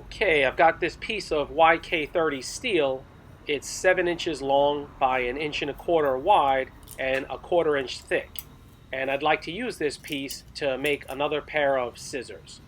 Okay, I've got this piece of YK30 steel. It's 7 inches long by 1.25 inches wide and 1/4 inch thick. And I'd like to use this piece to make another pair of scissors.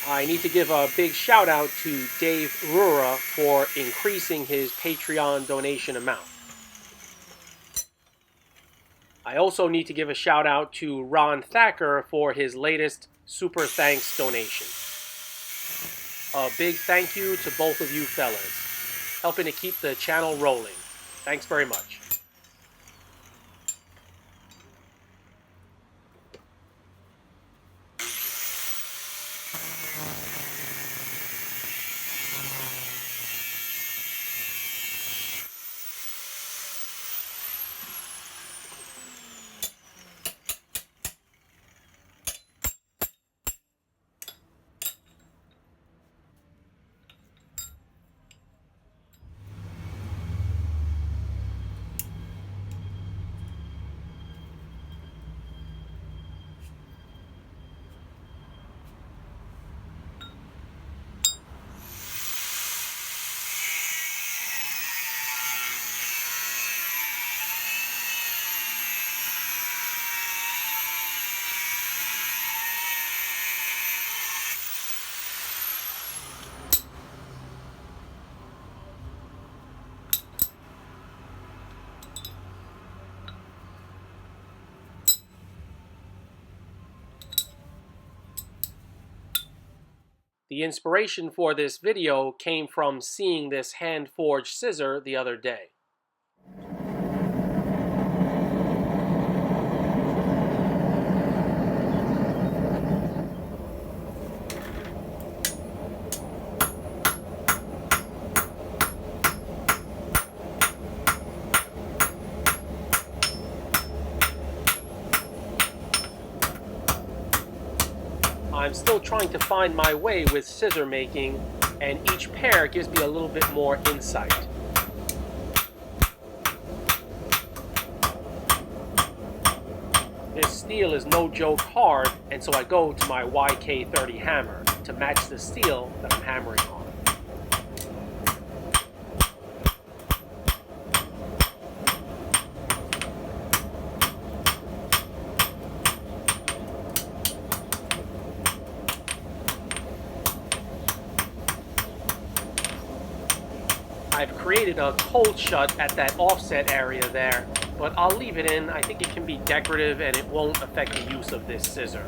I need to give a big shout out to Dave Rura for increasing his Patreon donation amount. I also need to give a shout out to Ron Thacker for his latest Super Thanks donation. A big thank you to both of you fellas, helping to keep the channel rolling. Thanks very much. The inspiration for this video came from seeing this hand-forged scissor the other day. I'm still trying to find my way with scissor making, and each pair gives me a little bit more insight. This steel is no joke hard, and so I go to my YK30 hammer to match the steel that I'm hammering on. I've created a cold shut at that offset area there, but I'll leave it in. I think it can be decorative and it won't affect the use of this scissor.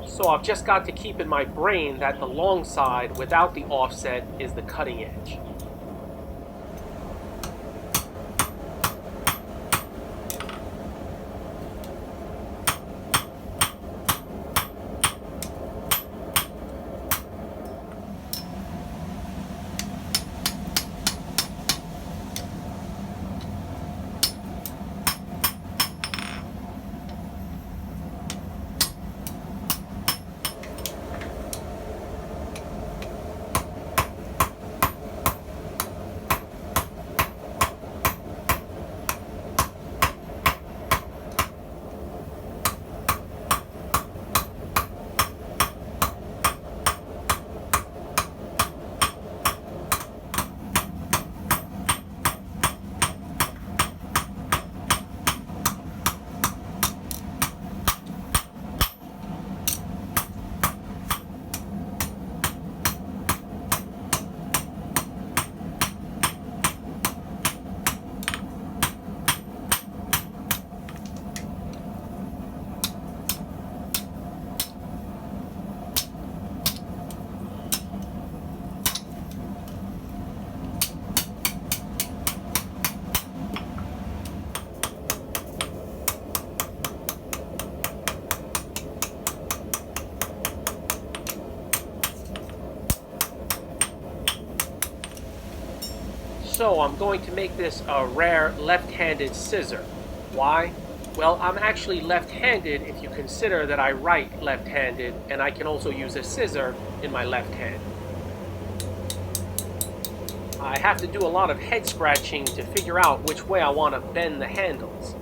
So I've just got to keep in my brain that the long side without the offset is the cutting edge. So I'm going to make this a rare left-handed scissor. Why? Well, I'm actually left-handed if you consider that I write left-handed, and I can also use a scissor in my left hand. I have to do a lot of head scratching to figure out which way I want to bend the handles.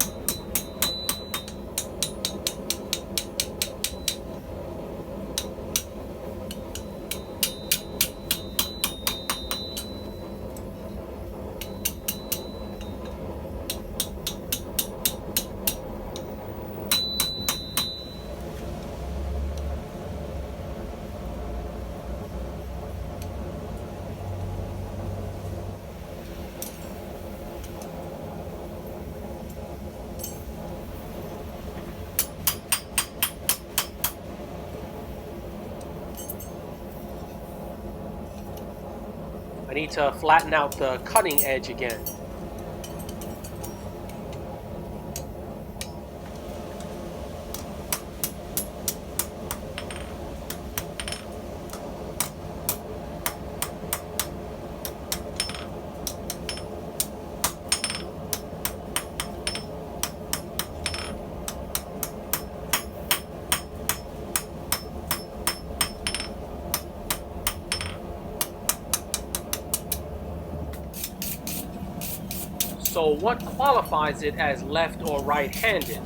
I need to flatten out the cutting edge again. So what qualifies it as left or right-handed?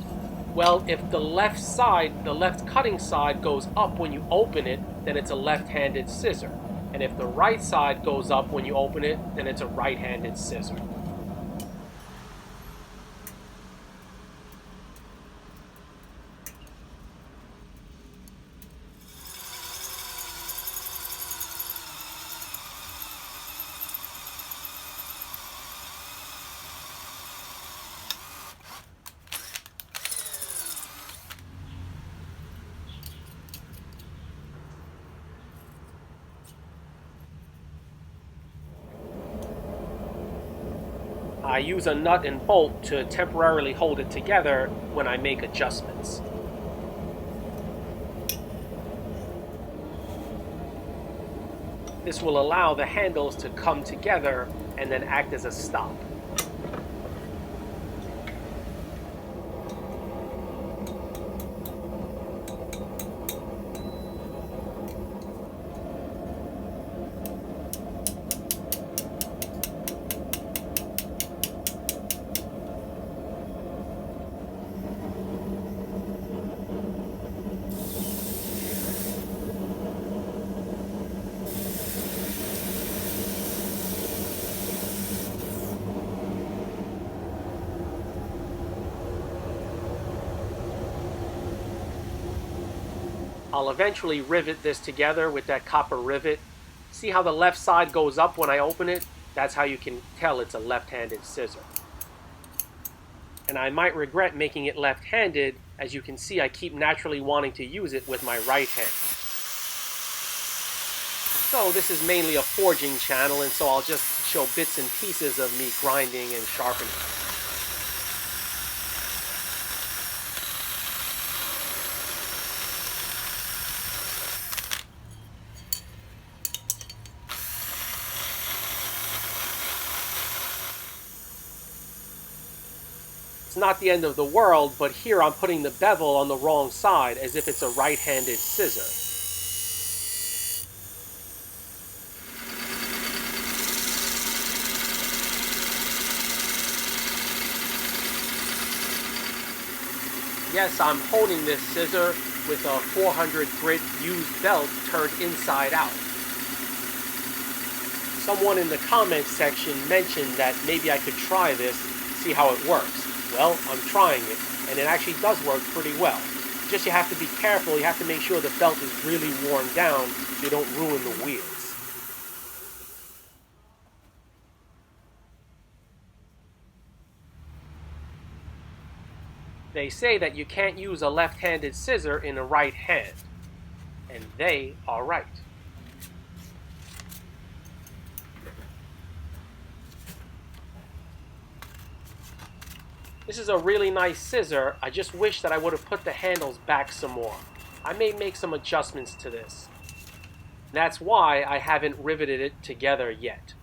Well, if the left side, the left cutting side goes up when you open it, then it's a left-handed scissor. And if the right side goes up when you open it, then it's a right-handed scissor. I use a nut and bolt to temporarily hold it together when I make adjustments. This will allow the handles to come together and then act as a stop. I'll eventually rivet this together with that copper rivet. See how the left side goes up when I open it? That's how you can tell it's a left-handed scissor. And I might regret making it left-handed. As you can see, I keep naturally wanting to use it with my right hand. So this is mainly a forging channel, and so I'll just show bits and pieces of me grinding and sharpening. It's not the end of the world, but here I'm putting the bevel on the wrong side as if it's a right-handed scissor. Yes, I'm holding this scissor with a 400 grit used belt turned inside out. Someone in the comments section mentioned that maybe I could try this, see how it works. Well, I'm trying it, and it actually does work pretty well. Just you have to be careful, you have to make sure the belt is really worn down so you don't ruin the wheels. They say that you can't use a left-handed scissor in a right hand, and they are right. This is a really nice scissor. I just wish that I would have put the handles back some more. I may make some adjustments to this. That's why I haven't riveted it together yet.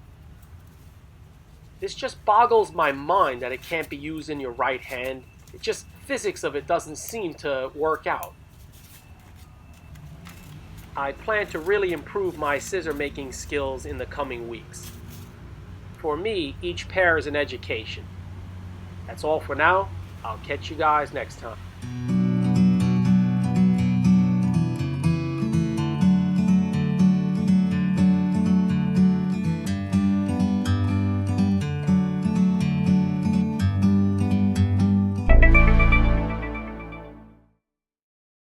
This just boggles my mind that it can't be used in your right hand. It just, physics of it doesn't seem to work out. I plan to really improve my scissor making skills in the coming weeks. For me, each pair is an education. That's all for now. I'll catch you guys next time.